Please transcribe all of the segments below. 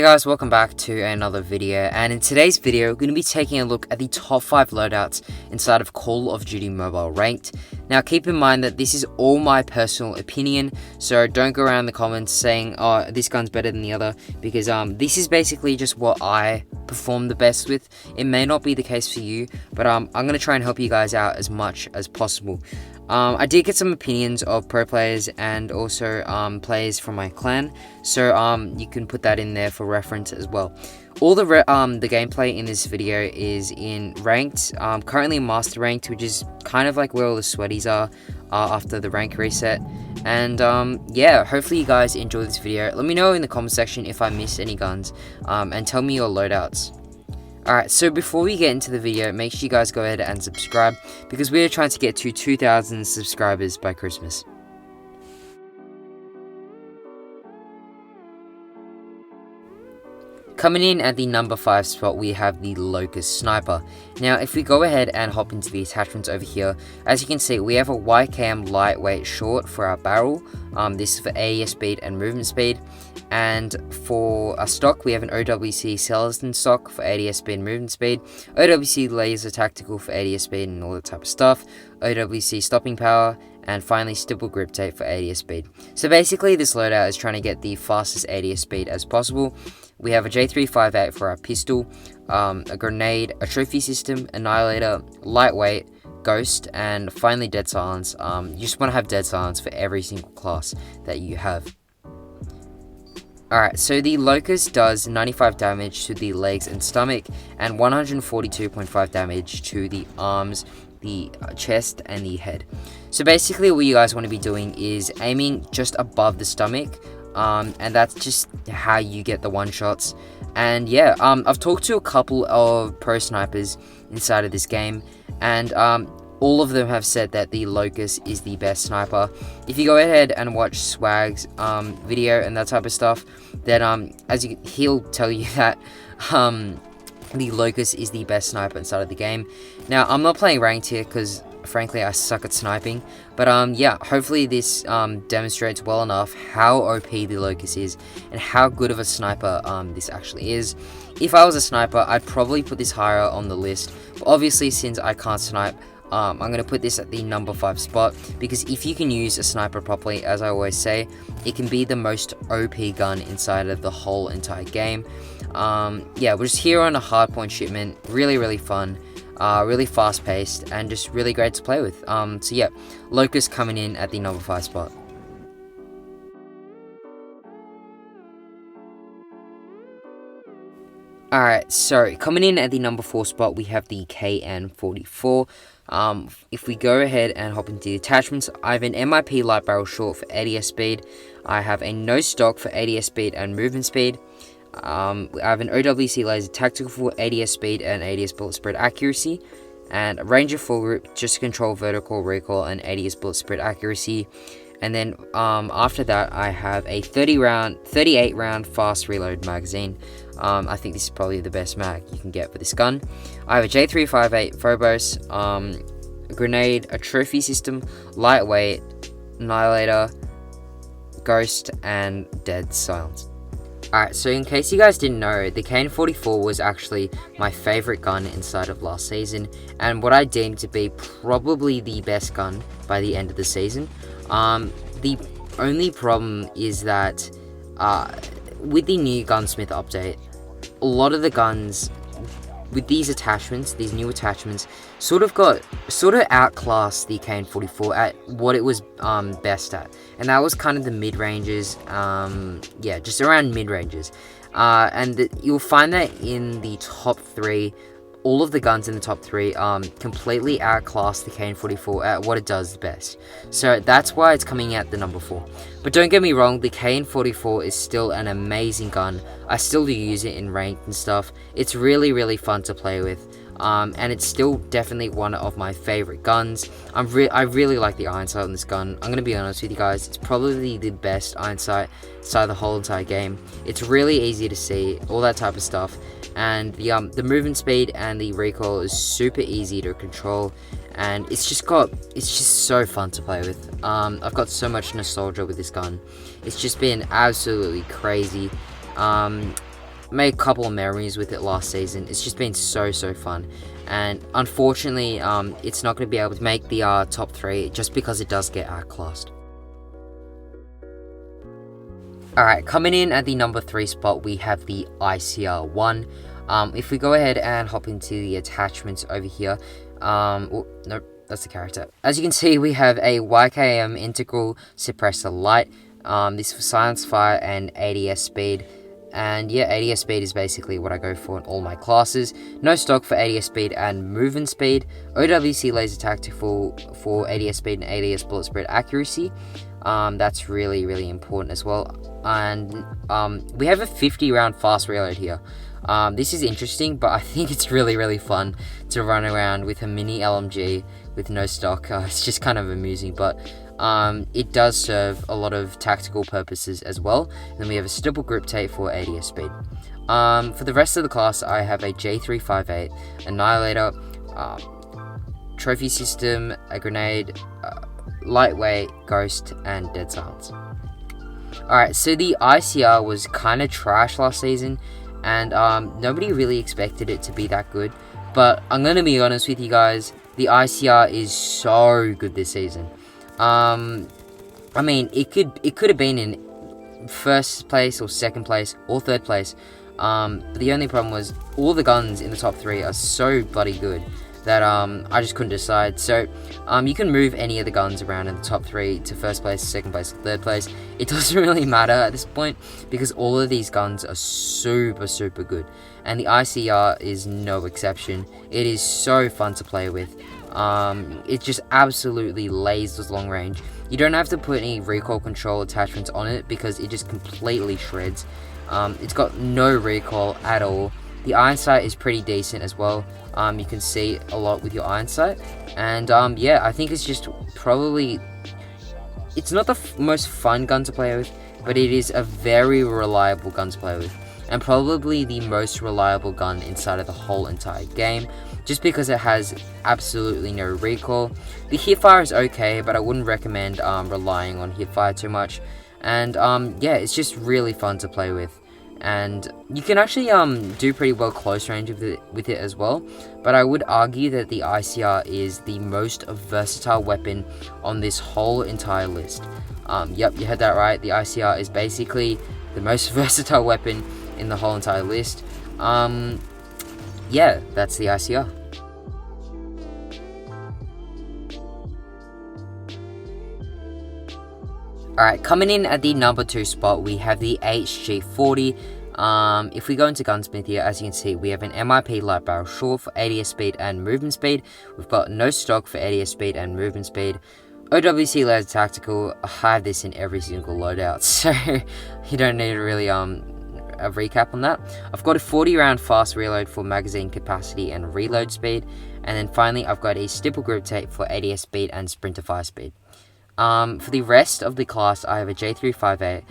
Hey guys, welcome back to another video, and in today's video we're going to be taking a look at the top 5 loadouts inside of Call of Duty Mobile Ranked. Now keep in mind that this is all my personal opinion, so don't go around the comments saying, oh, this gun's better than the other, because this is basically just what I perform the best with. It may not be the case for you, but I'm going to try and help you guys out as much as possible. I did get some opinions of pro players and also players from my clan, so you can put that in there for reference as well. All the gameplay in this video is in ranked, currently in master ranked, which is kind of like where all the sweaties are after the rank reset. And yeah, hopefully you guys enjoy this video. Let me know in the comment section if I missed any guns, and tell me your loadouts. Alright, so before we get into the video, make sure you guys go ahead and subscribe, because we're trying to get to 2,000 subscribers by Christmas. Coming in at the number 5 spot, we have the Locust Sniper. Now, if we go ahead and hop into the attachments over here, as you can see, we have a YKM lightweight short for our barrel. This is for ADS speed and movement speed. And for a stock, we have an OWC Celestin stock for ADS speed and movement speed, OWC laser tactical for ADS speed and all that type of stuff, OWC stopping power, and finally stipple grip tape for ADS speed. So basically this loadout is trying to get the fastest ADS speed as possible. We have a J358 for our pistol, a grenade, a trophy system, annihilator, lightweight, ghost, and finally dead silence. You just want to have dead silence for every single class that you have. Alright, so the Locust does 95 damage to the legs and stomach, and 142.5 damage to the arms, the chest, and the head. So basically what you guys want to be doing is aiming just above the stomach, and that's just how you get the one shots. And yeah, I've talked to a couple of pro snipers inside of this game, and all of them have said that the Locust is the best sniper. If you go ahead and watch Swag's video and that type of stuff, then he'll tell you that the Locust is the best sniper inside of the game. Now, I'm not playing ranked here because frankly I suck at sniping, but yeah, hopefully this demonstrates well enough how OP the Locust is and how good of a sniper this actually is. If I was a sniper, I'd probably put this higher on the list, but obviously since I can't snipe, I'm going to put this at the number 5 spot, because if you can use a sniper properly, as I always say, it can be the most OP gun inside of the whole entire game. Yeah, we're just here on a hardpoint shipment, really fun, really fast paced, and just really great to play with. So yeah, Locust coming in at the number 5 spot. Alright, so coming in at the number 4 spot, we have the KN44. If we go ahead and hop into the attachments, I have an MIP light barrel short for ADS speed. I have a no stock for ADS speed and movement speed. I have an OWC laser tactical for ADS speed and ADS bullet spread accuracy. And a Ranger full grip just to control vertical recoil and ADS bullet spread accuracy. And then after that, I have a 38 round fast reload magazine. I think this is probably the best mag you can get for this gun. I have a J358 Phobos, a grenade, a trophy system, lightweight, annihilator, ghost, and dead silence. Alright, so in case you guys didn't know, the KN44 was actually my favorite gun inside of last season, and what I deemed to be probably the best gun by the end of the season. The only problem is that with the new gunsmith update, a lot of the guns with these attachments, these new attachments, sort of outclassed the KN44 at what it was best at, and that was kind of the mid ranges. Yeah, just around mid ranges, and you'll find that in the top 3. All of the guns in the top 3 completely outclass the KN44 at what it does the best. So that's why it's coming at the number 4. But don't get me wrong, the KN44 is still an amazing gun. I still do use it in ranked and stuff. It's really fun to play with. And it's still definitely one of my favorite guns. I really like the iron sight on this gun. I'm going to be honest with you guys, it's probably the best iron sight inside the whole entire game. It's really easy to see, all that type of stuff. And the movement speed and the recoil is super easy to control, and it's just so fun to play with. I've got so much nostalgia with this gun. It's just been absolutely crazy. made a couple of memories with it last season. It's just been so fun, and unfortunately it's not going to be able to make the top 3 just because it does get outclassed. Alright, coming in at the number 3 spot, we have the ICR-1. If we go ahead and hop into the attachments over here, oh, nope, that's the character. As you can see, we have a YKM integral suppressor light. This for silence fire and ADS speed. And yeah, ADS speed is basically what I go for in all my classes. No stock for ADS speed and movement speed. OWC laser tactical for ADS speed and ADS bullet spread accuracy. That's really important as well. And we have a 50 round fast reload here. This is interesting, but I think it's really fun to run around with a mini LMG with no stock. It's just kind of amusing, but it does serve a lot of tactical purposes as well. And then we have a stipple grip tape for ADS speed. For the rest of the class, I have a J358, Annihilator, trophy system, a grenade, lightweight, ghost, and dead silence. Alright, so the ICR was kind of trash last season, and nobody really expected it to be that good. But I'm going to be honest with you guys, the ICR is so good this season. I mean, it could have been in first place or second place or third place. But the only problem was all the guns in the top 3 are so bloody good that I just couldn't decide. So you can move any of the guns around in the top 3 to first place, second place, third place. It doesn't really matter at this point because all of these guns are super good, and the ICR is no exception. It is so fun to play with. It just absolutely lasers long range. You don't have to put any recoil control attachments on it because it just completely shreds. It's got no recoil at all. The iron sight is pretty decent as well. You can see a lot with your iron sight, and yeah, I think it's just probably, it's not the most fun gun to play with, but it is a very reliable gun to play with, and probably the most reliable gun inside of the whole entire game, just because it has absolutely no recoil. The hipfire is okay, but I wouldn't recommend relying on hipfire too much, and yeah, it's just really fun to play with. And you can actually do pretty well close range with it as well, but I would argue that the ICR is the most versatile weapon on this whole entire list. Yep, you heard that right. The ICR is basically the most versatile weapon in the whole entire list. Yeah, that's the ICR. Alright, coming in at the number 2 spot, we have the HG40. If we go into gunsmith here, as you can see, we have an MIP light barrel short for ADS speed and movement speed. We've got no stock for ADS speed and movement speed. OWC laser tactical. I have this in every single loadout, so you don't need really a recap on that. I've got a 40 round fast reload for magazine capacity and reload speed, and then finally I've got a stipple grip tape for ADS speed and sprinter fire speed. For the rest of the class, I have a J358,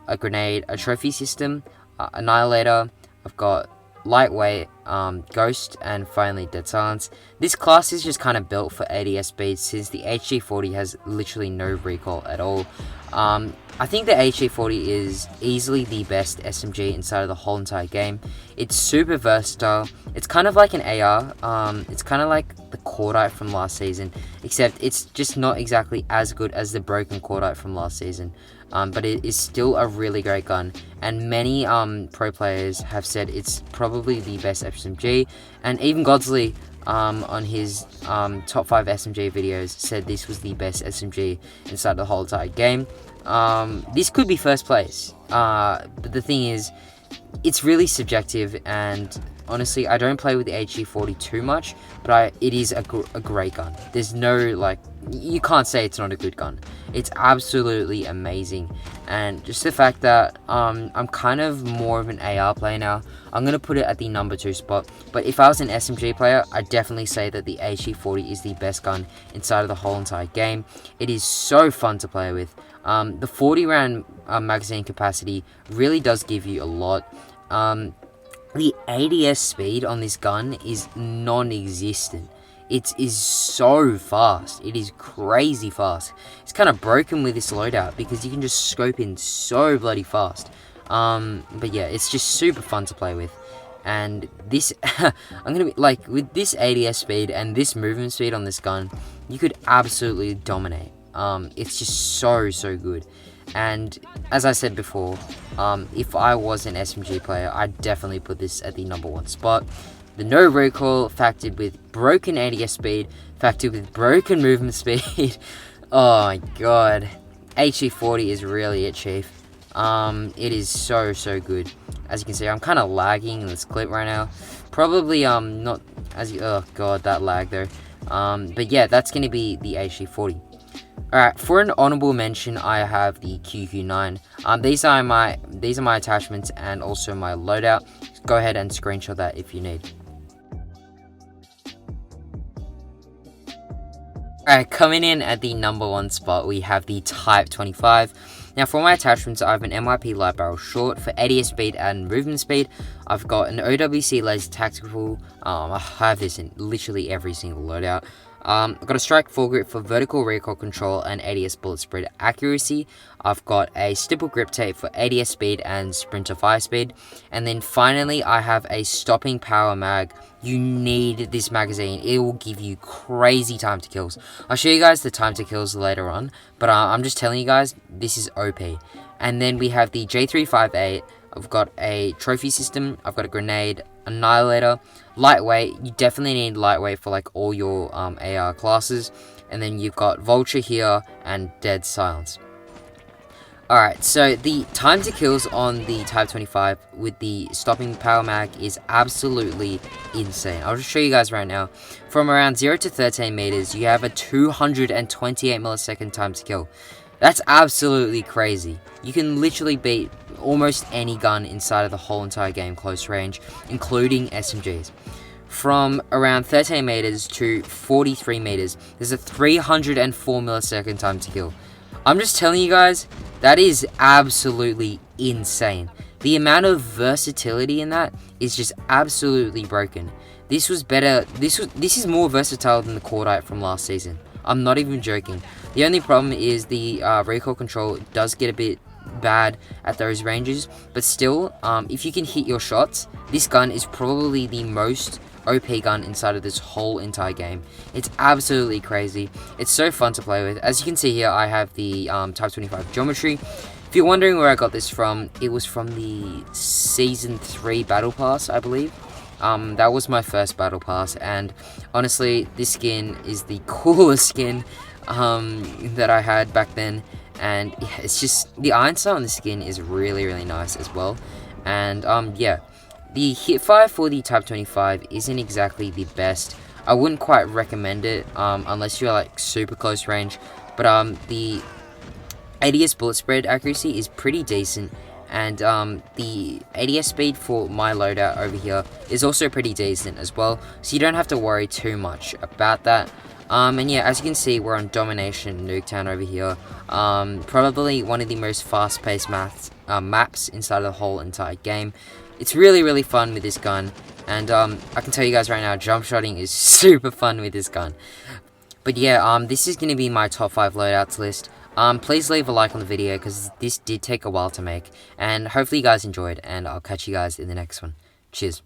a grenade, a trophy system, Annihilator, I've got lightweight, ghost, and finally dead silence. This class is just kind of built for ADS speed since the HG40 has literally no recoil at all. I think the HG40 is easily the best SMG inside of the whole entire game. It's super versatile. It's kind of like an AR. It's kind of like the Cordite from last season, except it's just not exactly as good as the broken Cordite from last season. But it is still a really great gun, and many pro players have said it's probably the best SMG, and even Godsley on his top 5 SMG videos said this was the best SMG inside the whole entire game. This could be first place, but the thing is, it's really subjective, and honestly, I don't play with the HG40 too much, but it is a great gun. There's no, like, you can't say it's not a good gun. It's absolutely amazing, and just the fact that I'm kind of more of an AR player now, I'm going to put it at the number 2 spot, but if I was an SMG player, I'd definitely say that the HG40 is the best gun inside of the whole entire game. It is so fun to play with. The 40 round magazine capacity really does give you a lot. The ADS speed on this gun is non-existent. It is so fast. It is crazy fast. It's kind of broken with this loadout because you can just scope in so bloody fast. But yeah, it's just super fun to play with. And this, I'm gonna be like, with this ADS speed and this movement speed on this gun, you could absolutely dominate. It's just so good. And as I said before, if I was an SMG player, I'd definitely put this at the #1 spot. The no recoil factored with broken ADS speed, factored with broken movement speed. Oh my god. HE40 is really it, Chief. It is so good. As you can see, I'm kind of lagging in this clip right now. Probably not as oh god, that lag though. But yeah, that's gonna be the HE40. Alright, for an honorable mention, I have the QQ9. These are my attachments and also my loadout. Go ahead and screenshot that if you need. Alright, coming in at the #1 spot, we have the Type 25. Now, for my attachments, I have an MIP light barrel short for ADS speed and movement speed. I've got an OWC laser tactical. I have this in literally every single loadout. I've got a strike foregrip for vertical recoil control and ADS bullet spread accuracy. I've got a stipple grip tape for ADS speed and sprinter fire speed. And then finally, I have a stopping power mag. You need this magazine. It will give you crazy time to kills. I'll show you guys the time to kills later on, but I'm just telling you guys, this is OP. And then we have the J358. I've got a trophy system. I've got a grenade, annihilator, lightweight. You definitely need lightweight for like all your AR classes. And then you've got vulture here and dead silence. Alright, so the time to kills on the Type 25 with the stopping power mag is absolutely insane. I'll just show you guys right now. From around 0 to 13 meters, you have a 228 millisecond time to kill. That's absolutely crazy. You can literally beat almost any gun inside of the whole entire game close range, including SMGs. From around 13 meters to 43 meters, there's a 304 millisecond time to kill. I'm just telling you guys, that is absolutely insane. The amount of versatility in that is just absolutely broken. This was better. This is more versatile than the COD from last season. I'm not even joking. The only problem is the recoil control does get a bit bad at those ranges, but still, if you can hit your shots, this gun is probably the most OP gun inside of this whole entire game. It's absolutely crazy. It's so fun to play with. As you can see here, I have the Type 25 geometry. If you're wondering where I got this from, it was from the Season 3 Battle Pass, I believe. That was my first Battle Pass, and honestly, this skin is the coolest skin that I had back then. And yeah, it's just, the iron sight on the skin is really nice as well. And yeah. The hipfire for the Type 25 isn't exactly the best. I wouldn't quite recommend it unless you're like super close range. But the ADS bullet spread accuracy is pretty decent. And the ADS speed for my loadout over here is also pretty decent as well. So you don't have to worry too much about that. And yeah, as you can see, we're on Domination Nuketown over here. Probably one of the most fast-paced maps inside of the whole entire game. It's really fun with this gun, and I can tell you guys right now, jump shotting is super fun with this gun. But yeah, this is going to be my top 5 loadouts list. Please leave a like on the video, because this did take a while to make, and hopefully you guys enjoyed, and I'll catch you guys in the next one. Cheers.